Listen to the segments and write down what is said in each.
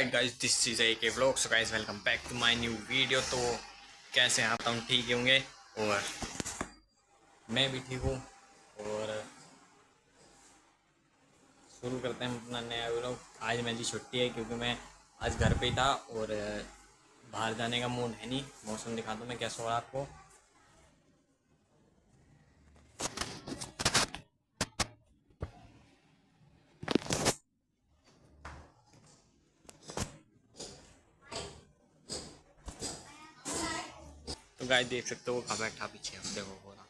Alright guys, this is A K vlog. So guys, welcome back to my new video. तो कैसे हैं आप? हम ठीक होंगे और मैं भी ठीक हूँ। और शुरू करते हैं अपना नया व्लॉग। आज मेरी छुट्टी है क्योंकि मैं आज घर पे ही था और बाहर जाने का मूड है नहीं। मौसम दिखा दूँ मैं कैसा हो रहा है आपको। तो गाइस देख सकते हो कहाँ बैठा पीछे, हम देखो हो रहा।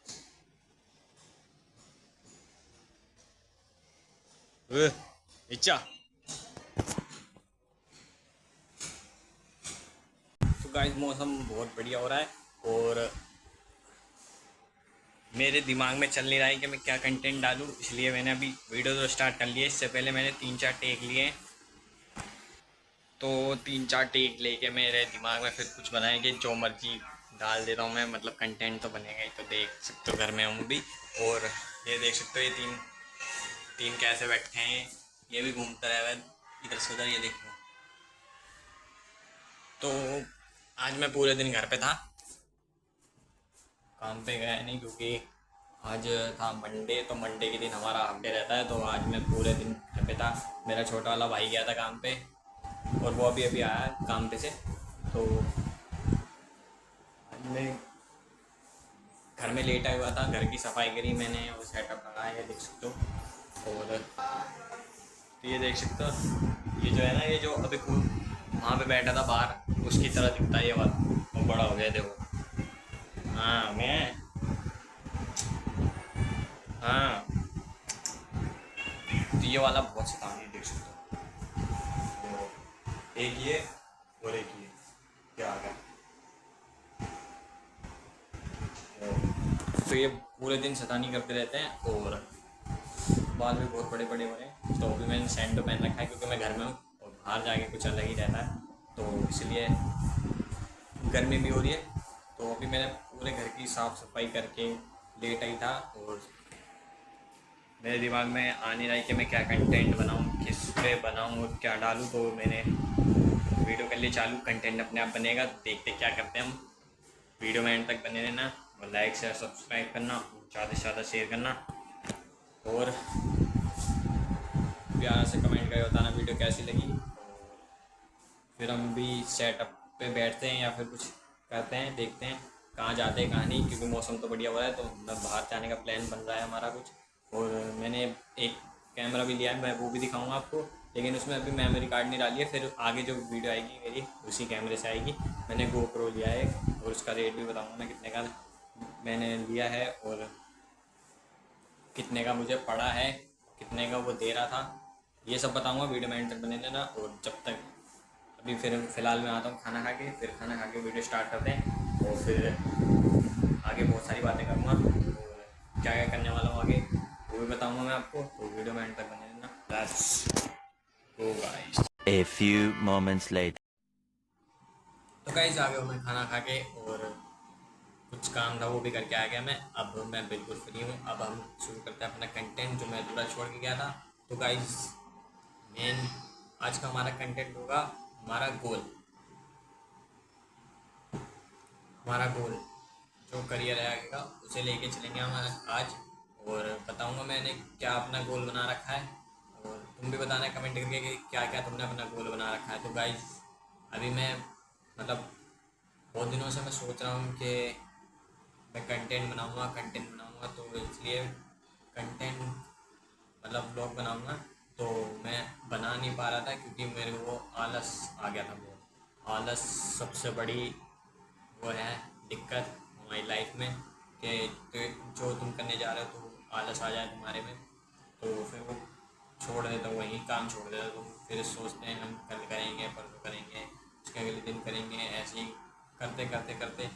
इच्छा। तो गाइस मौसम बहुत बढ़िया हो रहा है और मेरे दिमाग में चल नहीं रहा है कि मैं क्या कंटेंट डालूं, इसलिए मैंने अभी वीडियो तो स्टार्ट कर लिया। इससे पहले मैंने 3-4 टेक लिए। तो 3-4 टेक लेके मेरे दिमाग में फिर कुछ बनाएंगे, जो मर्जी डाल देता हूँ मैं। मतलब कंटेंट तो बनेगा ही। तो देख सकते हो घर में हूँ भी। और ये देख सकते हो ये तीन तीन कैसे बैठे हैं। ये भी घूमता रहा है इधर से उधर, ये देखो। तो आज मैं पूरे दिन घर पे था, काम पे गया नहीं क्योंकि आज था मंडे। तो मंडे के दिन हमारा हाफ डे रहता है। तो आज मैं पूरे दिन घर पे था। मेरा छोटा वाला भाई गया था काम पे और वो अभी अभी आया काम पे से। तो आज मैं घर में लेटा हुआ था, घर की सफाई करी मैंने और सेटअप लगाया, ये देख सकते हो। और तो ये देख सकते हो, ये जो है ना, ये जो अभी वहाँ पे बैठा था बाहर, उसकी तरह दिखता है ये वाला। वो बड़ा हो गया देखो। हाँ मैं, हाँ। तो ये वाला बहुत शैतान है, देख सकते हो। एक ये और एक ये क्या आ गया। तो ये पूरे दिन शैतानी करते रहते हैं और बाल भी बहुत बड़े बड़े हो रहे हैं। तो अभी मैंने सैंडो पहन रखा है क्योंकि मैं घर में हूँ और बाहर जाके कुछ अलग ही रहता है। तो इसलिए गर्मी भी हो रही है। तो अभी मैंने पूरे घर की साफ़ सफाई करके लेट आई था और मेरे दिमाग में आ नहीं रहा है कि मैं क्या कंटेंट बनाऊँ, किस पे बनाऊँ और क्या डालूँ। तो मैंने वीडियो कर लिए चालू। कंटेंट अपने आप बनेगा, देखते क्या करते हैं हम। वीडियो में एंड तक बने रहना और लाइक शेयर सब्सक्राइब करना, ज़्यादा से ज़्यादा शेयर करना और प्यार से कमेंट करके बताना वीडियो कैसी लगी। फिर हम भी सेटअप पे बैठते हैं या फिर कुछ करते हैं, देखते हैं कहाँ जाते हैं कहाँ नहीं। क्योंकि मौसम तो बढ़िया हो रहा है, तो मतलब बाहर जाने का प्लान बन रहा है हमारा कुछ। और मैंने एक कैमरा भी लिया है, मैं वो भी दिखाऊंगा आपको। लेकिन उसमें अभी मेमोरी कार्ड नहीं डाली है, फिर आगे जो वीडियो आएगी मेरी उसी कैमरे से आएगी। मैंने GoPro लिया है और उसका रेट भी बताऊँगा मैं कितने का मैंने लिया है और कितने का मुझे पड़ा है, कितने का वो दे रहा था। ये सब बताऊँगा, वीडियो में एंड तक बने रहना। और जब तक अभी फिर फ़िलहाल मैं आता हूँ खाना खा के, फिर खाना खा के वीडियो स्टार्ट करते हैं और फिर आगे बहुत सारी बातें करूँगा और क्या क्या करने वाला हूँ आगे वो भी बताऊँगा मैं आपको। तो वीडियो में एंड तक बने रहना। Let's go guys. A few moments later. तो गाइस आ गया हूँ मैं खाना खा के और कुछ काम था वो भी करके आ गया मैं। अब मैं बिल्कुल फ्री हूँ। अब हम शुरू करते हैं अपना कंटेंट जो मैं अधूरा छोड़ के गया था। तो गाइस मेन आज का हमारा कंटेंट होगा हमारा गोल। हमारा गोल जो करियर है आगे का, उसे लेके चलेंगे हम आज। और बताऊंगा मैंने क्या अपना गोल बना रखा है और तुम भी बताना कमेंट करके कि क्या क्या तुमने अपना गोल बना रखा है। तो गाइस अभी मैं मतलब बहुत दिनों से मैं सोच रहा हूँ कि मैं कंटेंट बनाऊंगा। तो इसलिए कंटेंट मतलब ब्लॉग बनाऊंगा। तो मैं बना नहीं पा रहा था क्योंकि मेरे को आलस आ गया था बहुत। आलस सबसे बड़ी वो है दिक्कत हमारी लाइफ में कि जो तुम करने जा रहे हो तो आलस आ जाए तुम्हारे में, तो फिर वो छोड़ देता हूँ, वहीं काम छोड़ देता तुम। फिर सोचते हैं हम कल करेंगे, परसों करेंगे, उसके अगले दिन करेंगे। ऐसे ही करते करते करते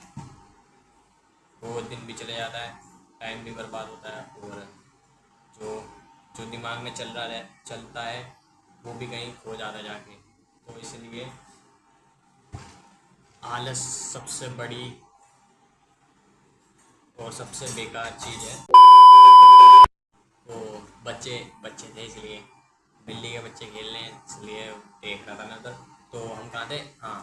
वो दिन भी चले जाता है, टाइम भी बर्बाद होता है और जो जो दिमाग में चलता है वो भी कहीं खो जाता है जाके। तो इसलिए आलस सबसे बड़ी और सबसे बेकार चीज़ है। वो बच्चे बच्चे थे इसलिए बिल्ली के बच्चे खेल रहे हैं, इसलिए देख रहा था मैं उधर। तो हम कहाँ थे? हाँ,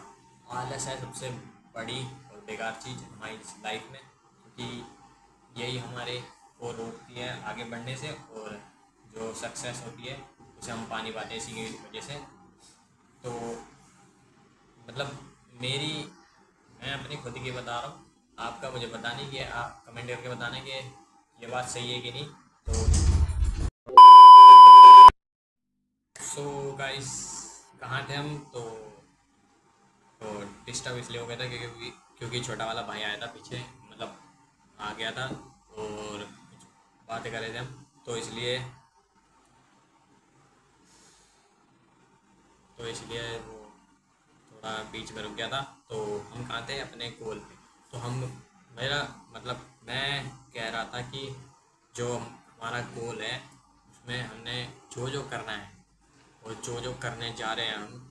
आलस है सबसे बड़ी और बेकार चीज़ हमारी लाइफ में, क्योंकि यही हमारे को रोकती है आगे बढ़ने से, और जो सक्सेस होती है उसे हम पा नहीं पाते इसी की वजह से। तो मतलब मेरी मैं अपनी खुद की बता रहा हूँ, आपका मुझे बताने की है, आप कमेंट करके बताना कि ये बात सही है कि नहीं। तो सो गाइस, कहाँ थे हम? तो डिस्टर्ब इसलिए हो गया था क्योंकि छोटा वाला भाई आया था पीछे, मतलब आ गया था, और कुछ बातें कर रहे थे हम, तो इसलिए वो थोड़ा बीच में रुक गया था। तो हम कहाँ थे? अपने गोल पे। तो हम मेरा मतलब मैं कह रहा था कि जो हमारा गोल है उसमें हमने जो जो करना है और जो जो करने जा रहे हैं हम,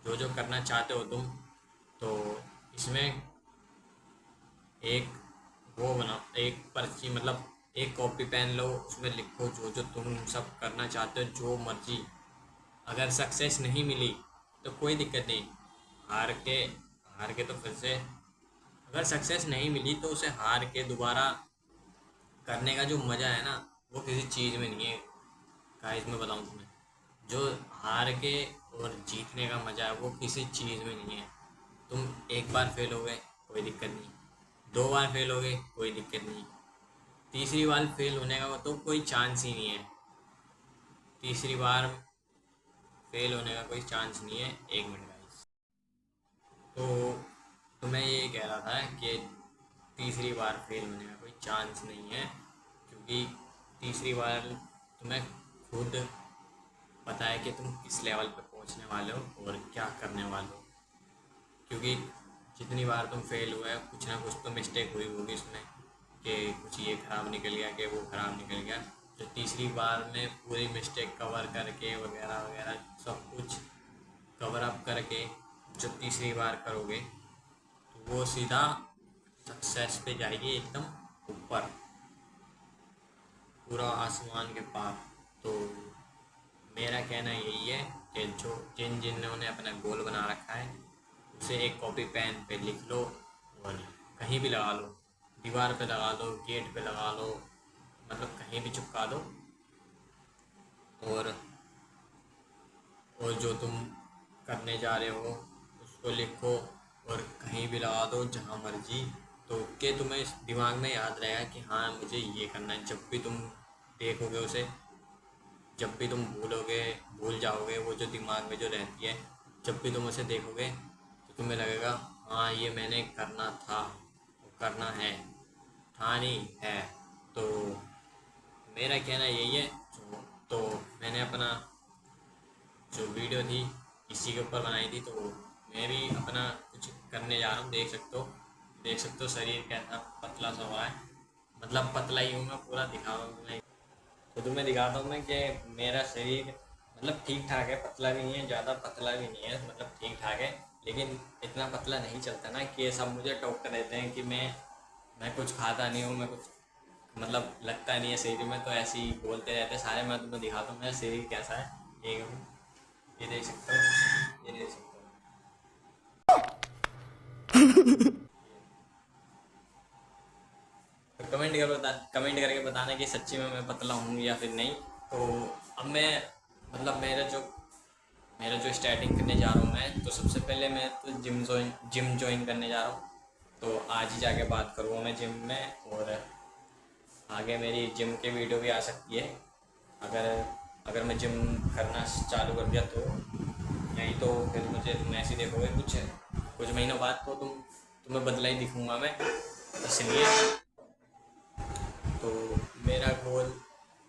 जो जो करना चाहते हो तुम, तो इसमें एक वो बनाओ, एक पर्ची, मतलब एक कॉपी पेन लो, उसमें लिखो जो जो तुम सब करना चाहते हो, जो मर्जी। अगर सक्सेस नहीं मिली तो कोई दिक्कत नहीं, हार के हार के तो फिर से, अगर सक्सेस नहीं मिली तो उसे हार के दोबारा करने का जो मज़ा है ना, वो किसी चीज़ में नहीं है। गाइस मैं बताऊँ तुम्हें, जो हार के और जीतने का मज़ा है वो किसी चीज़ में नहीं है। तुम एक बार फेल हो गए कोई दिक्कत नहीं, दो बार फेल हो गए कोई दिक्कत नहीं, तीसरी बार फेल होने का तो कोई चांस ही नहीं है। तीसरी बार फेल होने का कोई चांस नहीं है। एक मिनट गाइस। तो मैं ये कह रहा था कि तीसरी बार फेल होने का कोई चांस नहीं है, क्योंकि तीसरी बार तुम्हें खुद पता है कि तुम किस लेवल पे पहुंचने वाले हो और क्या करने वाले हो। क्योंकि जितनी बार तुम फेल हुए कुछ ना कुछ तो मिस्टेक हुई होगी उसमें, कि कुछ ये ख़राब निकल गया कि वो ख़राब निकल गया। जो तीसरी बार में पूरी मिस्टेक कवर करके वगैरह वगैरह सब कुछ कवर अप करके जो तीसरी बार करोगे तो वो सीधा सक्सेस पे जाएगी, एकदम ऊपर, पूरा आसमान के पार। तो मेरा कहना यही है कि जो जिन्होंने अपना गोल बना रखा है उसे एक कॉपी पेन पे लिख लो, और कहीं भी लगा लो, दीवार पे लगा लो, गेट पे लगा लो, मतलब कहीं भी चिपका दो। और जो तुम करने जा रहे हो उसको लिखो और कहीं भी लगा दो, जहाँ मर्जी। तो कि तुम्हें इस दिमाग में याद रहेगा कि हाँ मुझे ये करना है। जब भी तुम देखोगे उसे, जब भी तुम भूल जाओगे वो जो दिमाग में जो रहती है, जब भी तुम उसे देखोगे तो तुम्हें लगेगा हाँ ये मैंने करना था, वो करना है, था नहीं है। तो मेरा कहना यही है। तो मैंने अपना जो वीडियो थी इसी के ऊपर बनाई थी, तो मैं भी अपना कुछ करने जा रहा हूँ। देख सकते हो शरीर कैसा पतला सा हुआ है, मतलब पतला ही हूँ मैं, पूरा दिखा रहा हूँ तुम्हें। तो तुम्हें दिखाता हूँ मैं कि मेरा शरीर मतलब ठीक ठाक है, पतला भी नहीं है, ज़्यादा पतला भी नहीं है, मतलब ठीक ठाक है। लेकिन इतना पतला नहीं चलता ना कि ये सब मुझे टोकते रहते हैं कि मैं कुछ खाता नहीं हूँ, मैं कुछ मतलब लगता नहीं है शरीर में, तो ऐसे ही बोलते रहते हैं सारे। मैं तुम्हें दिखाता हूँ मेरा शरीर कैसा है। ये देख सकते हो, ये देख सकते हो। तो कमेंट करके बताना कि सच्ची में मैं पतला हूँ या फिर नहीं। तो अब मैं मतलब मेरा जो स्टार्टिंग करने जा रहा हूँ मैं, तो सबसे पहले मैं तो जिम ज्वाइन करने जा रहा हूँ। तो आज ही जाके बात करूँगा मैं जिम में, और आगे मेरी जिम की वीडियो भी आ सकती है। अगर अगर मैं जिम करना चालू कर दिया तो, नहीं तो फिर मुझे तुम ऐसे ही देखोगे कुछ महीनों बाद, तो तुम्हें बदला ही दिखूँगा मैं। इसलिए तो मेरा गोल,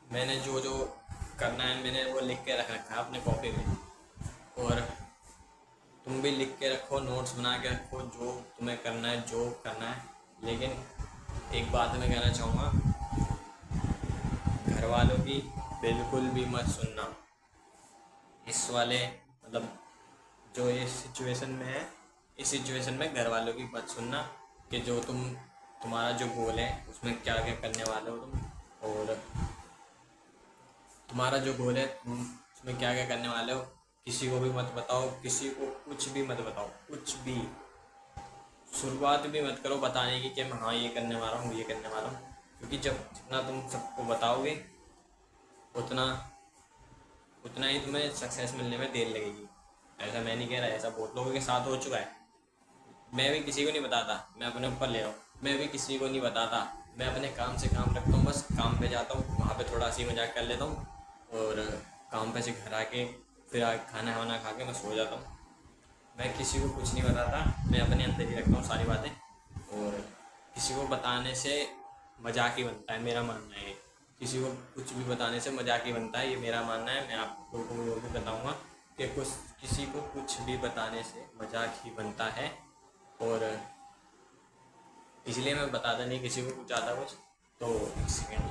मैंने जो जो करना है मैंने वो लिख के रख रखा है अपने कॉपी में, और तुम भी लिख के रखो, नोट्स बना के रखो, जो तुम्हें करना है, जो करना है। लेकिन एक बात मैं कहना चाहूँगा, घर वालों की बिल्कुल भी मत सुनना। इस वाले मतलब जो इस सिचुएशन में है, इस सिचुएशन में घर वालों की मत सुनना कि जो तुम्हारा जो गोल है उसमें क्या क्या करने वाले हो तुम, और तुम्हारा जो गोल है तुम उसमें क्या क्या करने वाले हो। किसी को भी मत बताओ, किसी को कुछ भी मत बताओ, कुछ भी। शुरुआत भी मत करो बताने की कि मैं हाँ ये करने वाला हूँ, ये करने वाला हूँ, क्योंकि जब जितना तुम सबको बताओगे उतना उतना ही तुम्हें सक्सेस मिलने में देर लगेगी। ऐसा मैं नहीं कह रहा, ऐसा बहुत लोगों के साथ हो चुका है। मैं भी किसी को नहीं बताता, मैं अपने ऊपर ले रहा हूँ, मैं भी किसी को नहीं बताता। मैं अपने काम से काम रखता हूँ, बस काम पे जाता हूँ, वहाँ पे थोड़ा सी मजाक कर लेता हूँ और काम पे से घर आके फिर खाना वाना खा के मैं सो जाता हूँ। मैं किसी को कुछ नहीं बताता, मैं अपने अंदर ही रखता हूँ सारी बातें। और किसी को बताने से मजाक ही बनता है, मेरा मानना है। किसी को कुछ भी बताने से मजाक ही बनता है, ये मेरा मानना है। मैं आप लोगों को भी बताऊँगा कि कुछ किसी को कुछ भी बताने से मजाक ही बनता है। और इसलिए मैं बताता नहीं किसी को कुछ आता कुछ। तो एक सेकेंड,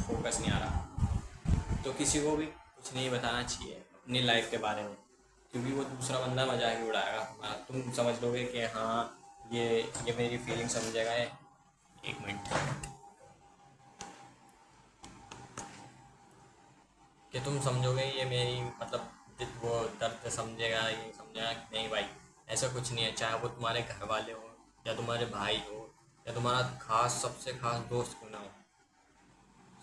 फोकस नहीं आ रहा। तो किसी को भी कुछ नहीं बताना चाहिए अपनी लाइफ के बारे में, क्योंकि वो दूसरा बंदा मजाक ही उड़ाएगा तुम्हारा। तुम समझ लोगे कि हाँ ये मेरी फीलिंग समझेगा है। एक मिनट, कि तुम समझोगे ये मेरी मतलब वो दर्द समझेगा, ये समझेगा कि नहीं भाई, ऐसा कुछ नहीं है। चाहे वो तुम्हारे घर वाले हो या तुम्हारे भाई हो या तुम्हारा खास सबसे खास दोस्त क्यों ना हो,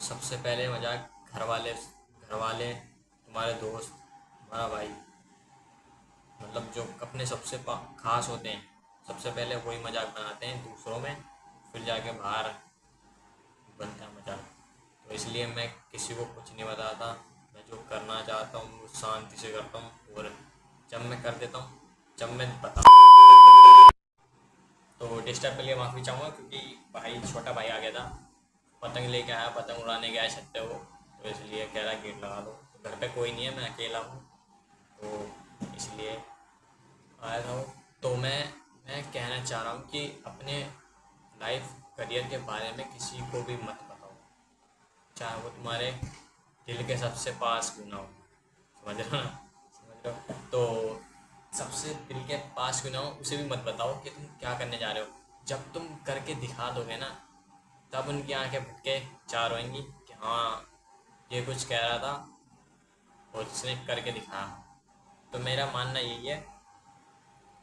सबसे पहले मजाक घर वाले तुम्हारे दोस्त, तुम्हारा भाई, मतलब जो अपने सबसे खास होते हैं, सबसे पहले वही मजाक बनाते हैं दूसरों में, फिर जाके बाहर बनता है मजाक। तो इसलिए मैं किसी को कुछ नहीं बताता। मैं जो करना चाहता हूँ वो शांति से करता हूँ, और जब मैं कर देता हूँ, जब मैं बता, तो डिस्टर्ब के लिए माफ़ी चाहूँगा, क्योंकि भाई छोटा भाई आ गया था, पतंग लेके आया, पतंग उड़ाने गया छत पे वो, तो इसलिए कह रहा गेट लगा दो। तो घर पे कोई नहीं है, मैं अकेला हूँ, तो इसलिए आया था वो। तो मैं कहना चाह रहा हूँ कि अपने लाइफ करियर के बारे में किसी को भी मत बताओ, चाहे वो तुम्हारे दिल के सबसे पास क्यों ना हो। समझ रहे हो ना, समझ रहे हो? तो सबसे दिल के पास क्यों ना हो उसे भी मत बताओ कि तुम क्या करने जा रहे हो। जब तुम करके दिखा दोगे ना, तब उनकी आंखें फटके चार होंगी कि हाँ ये कुछ कह रहा था और इसने करके दिखाया। तो मेरा मानना यही है,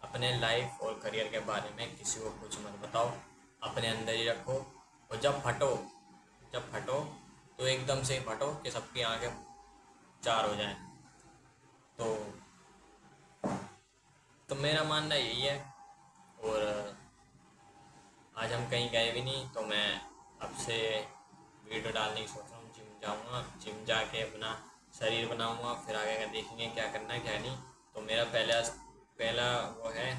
अपने लाइफ और करियर के बारे में किसी को कुछ मत बताओ, अपने अंदर ही रखो। और जब फटो तो एकदम से ही फटो कि सबकी आंखें चार हो जाएं। तो मेरा मानना यही है। और आज हम कहीं गए भी नहीं, तो मैं अब से वीडियो डालने की सोच रहा हूँ। जिम जाऊँगा, जिम जाके अपना शरीर बनाऊँगा, फिर आगे का देखेंगे क्या करना है क्या नहीं। तो मेरा पहला पहला वो है,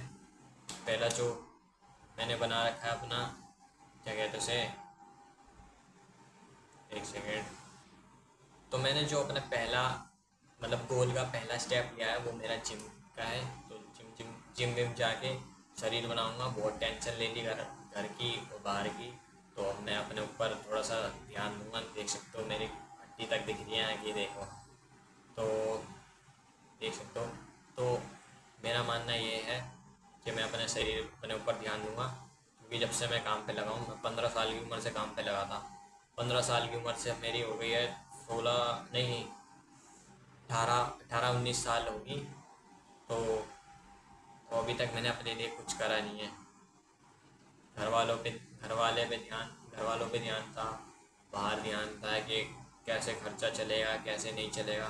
पहला जो मैंने बना रखा है अपना, क्या कहते उसे, एक सेकेंड। तो मैंने जो अपना पहला मतलब गोल का पहला स्टेप लिया है वो मेरा जिम का है। तो जिम विम जाके शरीर बनाऊंगा। बहुत टेंशन ले ली घर घर की और बाहर की, तो अब मैं अपने ऊपर थोड़ा सा ध्यान दूंगा। देख सकते हो मेरी हड्डी तक दिख रही है कि देखो, तो देख सकते हो। तो मेरा मानना ये है कि मैं अपने शरीर अपने ऊपर ध्यान दूंगा, क्योंकि जब से मैं काम पे लगा हूँ, मैं 15 साल की उम्र से काम पे लगा था। 15 साल की उम्र से मेरी हो गई है 16 नहीं 18-19 साल होगी। तो अभी तक मैंने अपने लिए कुछ करा नहीं है। घर वालों पे ध्यान था, बाहर ध्यान था कि कैसे खर्चा चलेगा कैसे नहीं चलेगा।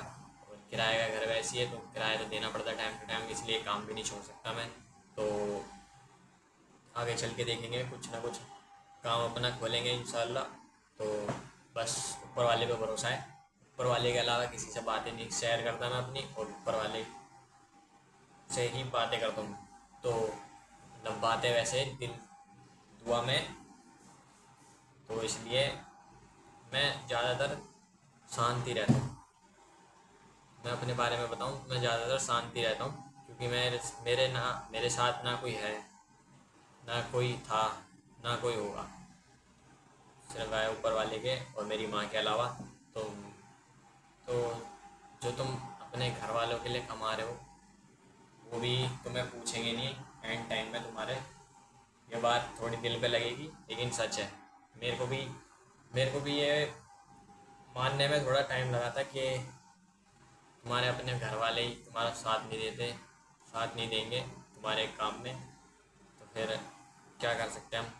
और किराए का घर वैसी है, तो किराया तो देना पड़ता है टाइम टू टाइम, इसलिए काम भी नहीं छोड़ सकता मैं। तो आगे चल के देखेंगे, कुछ ना कुछ काम अपना खोलेंगे इंशाल्लाह। तो बस ऊपर वाले पे भरोसा है। ऊपर वाले के अलावा किसी से बातें नहीं शेयर करता मैं अपनी, और ऊपर वाले से ही बातें करता हूँ। तो मतलब बातें वैसे दिल दुआ में। तो इसलिए मैं ज़्यादातर शांति रहता हूँ। मैं अपने बारे में बताऊँ तो मैं ज़्यादातर शांति रहता हूँ, क्योंकि मेरे साथ ना कोई है, ना कोई था, ना कोई होगा, सिर्फ है ऊपर वाले के और मेरी माँ के अलावा। तो तो जो तुम अपने घर वालों के लिए कमा रहे हो वो भी तुम्हें पूछेंगे नहीं एंड टाइम में तुम्हारे। ये बात थोड़ी दिल पे लगेगी लेकिन सच है। मेरे को भी ये मानने में थोड़ा टाइम लगा था कि तुम्हारे अपने घर वाले ही तुम्हारा साथ नहीं देते, साथ नहीं देंगे तुम्हारे काम में, तो फिर क्या कर सकते हैं हम?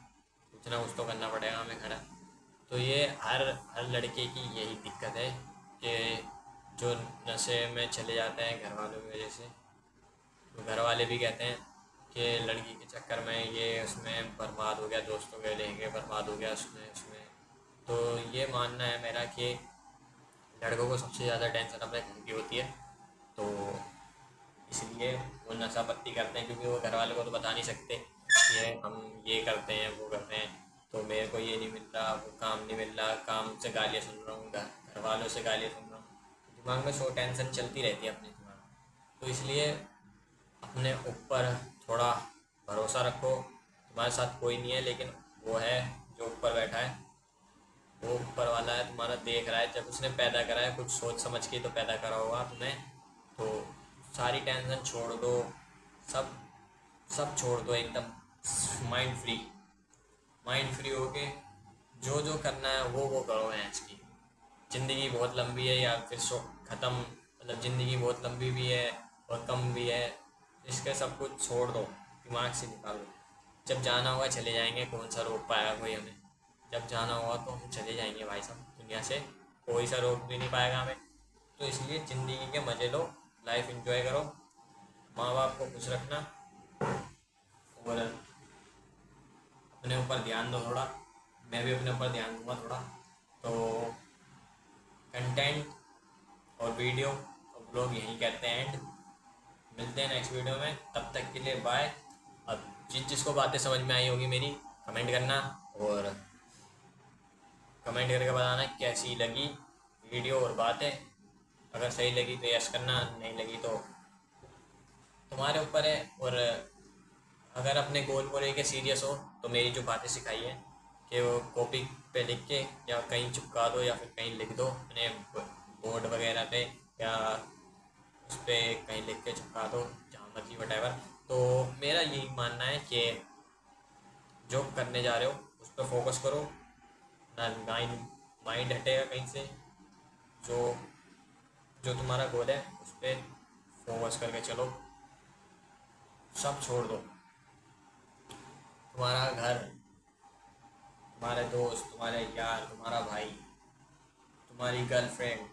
कुछ ना कुछ तो करना पड़ेगा हमें खड़ा। तो ये हर लड़के की यही दिक्कत है कि जो नशे में चले जाते हैं घर वालों की वजह से। तो घर वाले भी कहते हैं कि लड़की के चक्कर में ये उसमें बर्बाद हो गया, दोस्तों के लेके बर्बाद हो गया उसमें उसमें। तो ये मानना है मेरा कि लड़कों को सबसे ज़्यादा टेंशन अपने घर की होती है, तो इसलिए वो नशा पत्ती करते हैं, क्योंकि वो घर वालों को तो बता नहीं सकते कि हम ये करते हैं वो करते हैं। तो मेरे को ये नहीं मिल रहा, वो काम नहीं मिल रहा, काम से गालियाँ सुन रहा हूँ, घर वालों से गालियाँ सुन रहा हूँ, दिमाग में सो टेंशन चलती रहती है अपने दिमाग में। तो इसलिए अपने ऊपर थोड़ा भरोसा रखो। तुम्हारे साथ कोई नहीं है, लेकिन वो है जो ऊपर बैठा है, वो ऊपर वाला है, तुम्हारा देख रहा है। जब उसने पैदा करा है कुछ सोच समझ के तो पैदा करा होगा तुम्हें। तो सारी टेंशन छोड़ दो, सब सब छोड़ दो एकदम। माइंड फ्री, माइंड फ्री होके जो जो करना है वो करो। है इसकी ज़िंदगी बहुत लंबी है, या फिर शो ख़त्म, मतलब ज़िंदगी बहुत लंबी भी है और कम भी है। इसके सब कुछ छोड़ दो, दिमाग से निकालो। जब जाना होगा चले जाएंगे, कौन सा रोक पाएगा कोई हमें? जब जाना होगा तो हम चले जाएंगे भाई साहब दुनिया से, कोई सा रोक भी नहीं पाएगा हमें। तो इसलिए ज़िंदगी के मज़े लो, लाइफ एंजॉय करो, माँ बाप को खुश रखना, और अपने ऊपर ध्यान दो थोड़ा। मैं भी अपने ऊपर ध्यान दूंगा थोड़ा। तो कंटेंट और वीडियो और ब्लॉग यहीं कहते हैं एंड। मिलते हैं नेक्स्ट वीडियो में, तब तक के लिए बाय। अब जिसको बातें समझ में आई होगी मेरी, कमेंट करना, और कमेंट करके बताना कैसी लगी वीडियो और बातें। अगर सही लगी तो यस करना, नहीं लगी तो तुम्हारे ऊपर है। और अगर अपने गोल को लेके सीरियस हो तो मेरी जो बातें सिखाई है कि वो कॉपी पे लिख के या कहीं चिपका दो, या फिर कहीं लिख दो अपने बोर्ड वगैरह पे, या उस पर कहीं लिख के चिपका दो, जहाँ मर्जी वटेवर। तो मेरा यही मानना है कि जो करने जा रहे हो उस पर फोकस करो, ना माइंड माइंड हटेगा कहीं से। जो जो तुम्हारा गोल है उस पर फोकस करके चलो, सब छोड़ दो। तुम्हारा घर, तुम्हारे दोस्त, तुम्हारे यार, तुम्हारा भाई, तुम्हारी गर्लफ्रेंड,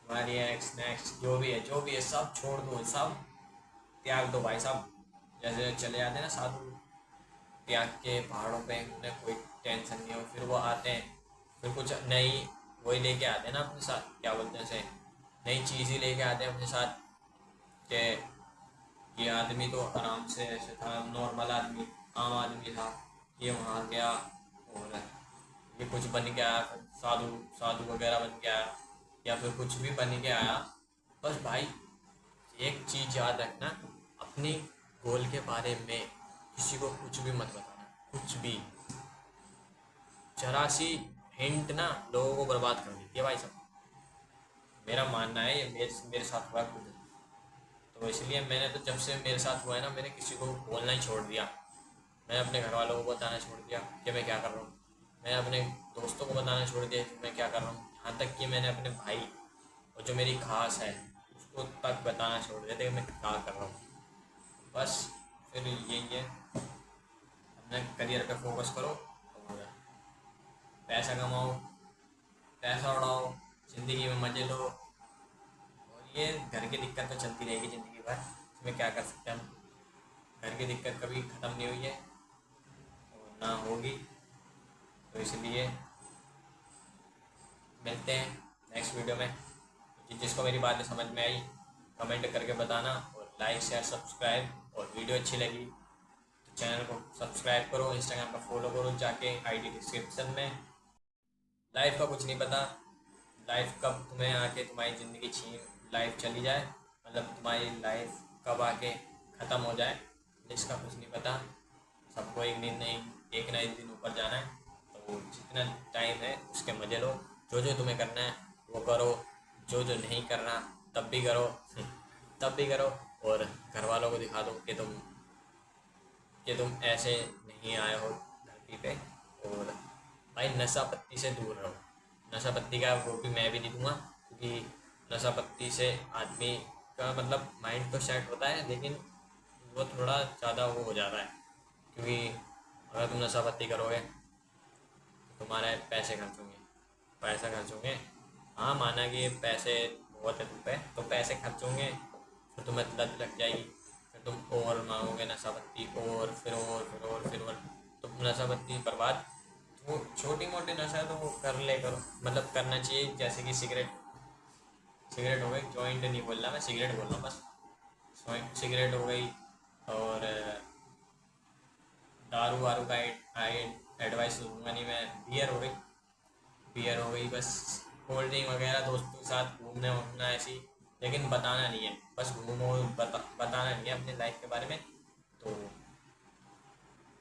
तुम्हारी एक्स नेक्स्ट, जो भी है सब छोड़ दो, सब त्याग दो भाई साहब। जैसे चले जाते हैं ना साधु, त्याग के पहाड़ों पे, उन्हें कोई टेंशन नहीं हो, फिर वो आते हैं, फिर कुछ नई वही लेके आते हैं ना अपने साथ, क्या बोलते हैं उसे, नई चीज़ ही लेके आते हैं अपने साथ। कि ये आदमी तो आराम से ऐसे था, नॉर्मल आदमी, आम आदमी था, ये वहाँ गया और ये कुछ बन के आया, फिर साधु साधु वगैरह बन के आया, या फिर कुछ भी बन के आया। बस भाई एक चीज़ याद रखना, अपनी गोल के बारे में किसी को कुछ भी मत बताना, कुछ भी। जरा सी हिंट ना लोगों को बर्बाद कर देती है भाई साहब, मेरा मानना है। ये मेरे साथ हुआ खुद। तो इसलिए मैंने तो जब से मेरे साथ हुआ है ना, मैंने किसी को बोलना ही छोड़ दिया। मैं अपने घर वालों को बताना छोड़ दिया कि मैं क्या कर रहा हूँ। मैं अपने दोस्तों को बताना छोड़ दिया कि मैं क्या कर रहा हूँ। यहाँ तक कि मैंने अपने भाई और जो मेरी खास है उसको तक बताना छोड़ दिया था कि मैं क्या कर रहा हूँ। बस फिर यही है, अपने करियर पे फोकस करो और पैसा कमाओ, पैसा उड़ाओ, ज़िंदगी में मज़े लो। और ये घर की दिक्कत तो चलती रहेगी ज़िंदगी भर, इसमें क्या कर सकते हैं हम? घर की दिक्कत कभी ख़त्म नहीं हुई है और ना होगी। तो इसलिए मिलते हैं नेक्स्ट वीडियो में। जिसको मेरी बातें समझ में आई कमेंट करके बताना, और लाइक शेयर सब्सक्राइब। और वीडियो अच्छी लगी तो चैनल को सब्सक्राइब करो, इंस्टाग्राम पर फॉलो करो जाके, आईडी डिस्क्रिप्शन में। लाइफ का कुछ नहीं पता, लाइफ कब तुम्हें आके तुम्हारी ज़िंदगी छीन लाइफ चली जाए, मतलब तुम्हारी लाइफ कब आके ख़त्म हो जाए, इसका कुछ नहीं पता। सबको एक दिन नहीं, एक ना एक दिन ऊपर जाना है। तो जितना टाइम है उसके मज़े लो, जो जो तुम्हें करना है वो करो, जो जो नहीं करना तब भी करो तब भी करो। और घर वालों को दिखा दो कि तुम ऐसे नहीं आए हो धरती पे। और भाई नशा पत्ती से दूर रहो। नशा पत्ती का वो भी मैं भी नहीं दूंगा, क्योंकि नशा पत्ती से आदमी का मतलब माइंड तो सेट होता है, लेकिन वो थोड़ा ज़्यादा वो हो जाता है, क्योंकि अगर तुम नशा पत्ती करोगे तो तुम्हारे पैसे खर्च होंगे, पैसा खर्च होंगे। हाँ, माना कि पैसे बहुत है तुम पे, तो पैसे खर्च होंगे, फिर तुम्हें लत लग जाएगी, फिर तुम और मांगोगे नशा पत्ती, और फिर और फिर और फिर और, तो नशा पत्ती बर्बाद। तो छोटी मोटी नशा तो वो कर ले करो, मतलब करना चाहिए, जैसे कि सिगरेट, सिगरेट हो गई, जॉइंट नहीं बोल रहा मैं, सिगरेट बोल रहा हूँ बस। सिगरेट हो गई, और दारू वारू का एडवाइस दूंगा नहीं मैं। बियर हो गई, बियर हो गई बस। कोल्ड ड्रिंक वगैरह दोस्तों के साथ घूमने वूमना ऐसी, लेकिन बताना नहीं है, बस घूमो, बताना नहीं है अपनी लाइफ के बारे में। तो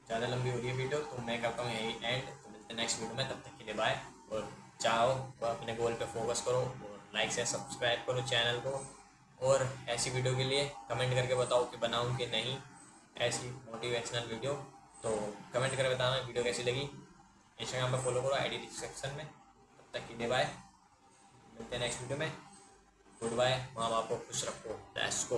ज़्यादा लंबी हो रही है वीडियो, तो मैं करता हूँ यही एंड। तो मिलते हैं नेक्स्ट वीडियो में, तब तक के लिए बाय। और चाहो तो अपने गोल पे फोकस करो, और लाइक से सब्सक्राइब करो चैनल को। और ऐसी वीडियो के लिए कमेंट करके बताओ कि बनाऊँ कि नहीं, ऐसी मोटिवेशनल वीडियो। तो कमेंट करके बताना वीडियो कैसी लगी। इंस्टाग्राम पर फॉलो करो, आईडी डिस्क्रिप्शन में। तब तक के लिए बाय, मिलते हैं नेक्स्ट वीडियो में। गुड बाय, माँ बाप को खुश रखो, लेट्स गो।